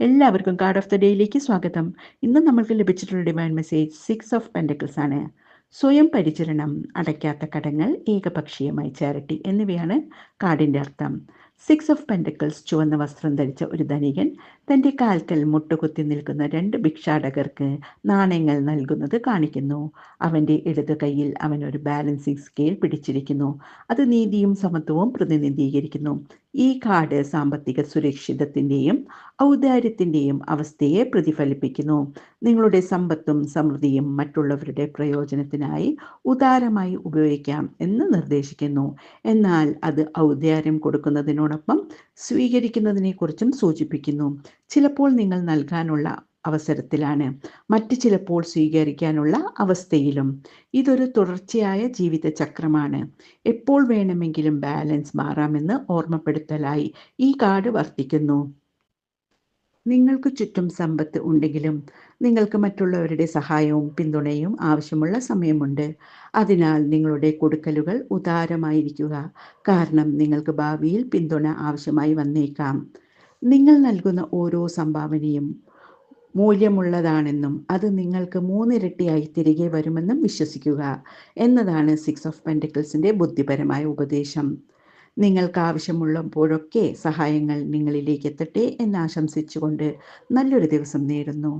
എല്ലാവർക്കും card of the ഡേയിലേക്ക് സ്വാഗതം. ഇന്ന് നമ്മൾക്ക് ലഭിച്ചിട്ടുള്ള ഡിവൈൻ മെസ്സേജ് 6 ഓഫ് പെൻറ്റക്കിൾസ് ആണ്. സ്വയം പരിചരണം, അടയ്ക്കാത്ത കടങ്ങൾ, ഏകപക്ഷീയമായി ചാരിറ്റി എന്നിവയാണ് കാർഡിൻ്റെ അർത്ഥം. 6 ഓഫ് പെൻറ്റക്കിൾസ് ചുവന്ന വസ്ത്രം ധരിച്ച ഒരു ധനികൻ തൻ്റെ കാൽക്കൽ മുട്ടുകുത്തി നിൽക്കുന്ന 2 ഭിക്ഷാടകർക്ക് നാണയങ്ങൾ നൽകുന്നത് കാണിക്കുന്നു. അവൻ്റെ ഇടത് കൈയിൽ അവൻ ഒരു ബാലൻസിംഗ് സ്കെയിൽ പിടിച്ചിരിക്കുന്നു. അത് നീതിയും സമത്വവും പ്രതിനിധീകരിക്കുന്നു. ഈ കാർഡ് സാമ്പത്തിക സുരക്ഷിതത്തിൻ്റെയും ഔദാര്യത്തിൻ്റെയും അവസ്ഥയെ പ്രതിഫലിപ്പിക്കുന്നു. നിങ്ങളുടെ സമ്പത്തും സമൃദ്ധിയും മറ്റുള്ളവരുടെ പ്രയോജനത്തിനായി ഉദാരമായി ഉപയോഗിക്കാം എന്ന് നിർദ്ദേശിക്കുന്നു. എന്നാൽ അത് ഔദാര്യം കൊടുക്കുന്നതിനോടൊപ്പം സ്വീകരിക്കുന്നതിനെക്കുറിച്ചും സൂചിപ്പിക്കുന്നു. ചിലപ്പോൾ നിങ്ങൾ നൽകാനുള്ള അവസരത്തിലാണ്, മറ്റ് ചിലപ്പോൾ സ്വീകരിക്കാനുള്ള അവസ്ഥയിലും. ഇതൊരു തുടർച്ചയായ ജീവിത ചക്രമാണ്. എപ്പോൾ വേണമെങ്കിലും ബാലൻസ് മാറാമെന്ന് ഓർമ്മപ്പെടുത്തലായി ഈ കാർഡ് വർത്തിക്കുന്നു. നിങ്ങൾക്ക് ചുറ്റും സമ്പത്ത് ഉണ്ടെങ്കിലും നിങ്ങൾക്ക് മറ്റുള്ളവരുടെ സഹായവും പിന്തുണയും ആവശ്യമുള്ള സമയമുണ്ട്. അതിനാൽ നിങ്ങളുടെ കൊടുക്കലുകൾ ഉദാരമായിരിക്കുക, കാരണം നിങ്ങൾക്ക് ഭാവിയിൽ പിന്തുണ ആവശ്യമായി വന്നേക്കാം. നിങ്ങൾ നൽകുന്ന ഓരോ സംഭാവനയും മൂല്യമുള്ളതാണെന്നും അത് നിങ്ങൾക്ക് മൂന്നിരട്ടിയായി തിരികെ വരുമെന്നും വിശ്വസിക്കുക എന്നതാണ് 6 ഓഫ് പെൻറ്റക്കിൾസിൻ്റെ ബുദ്ധിപരമായ ഉപദേശം. നിങ്ങൾക്ക് ആവശ്യമുള്ളപ്പോഴൊക്കെ സഹായങ്ങൾ നിങ്ങളിലേക്ക് എത്തട്ടെ എന്നാശംസിച്ചുകൊണ്ട് നല്ലൊരു ദിവസം നേരുന്നു.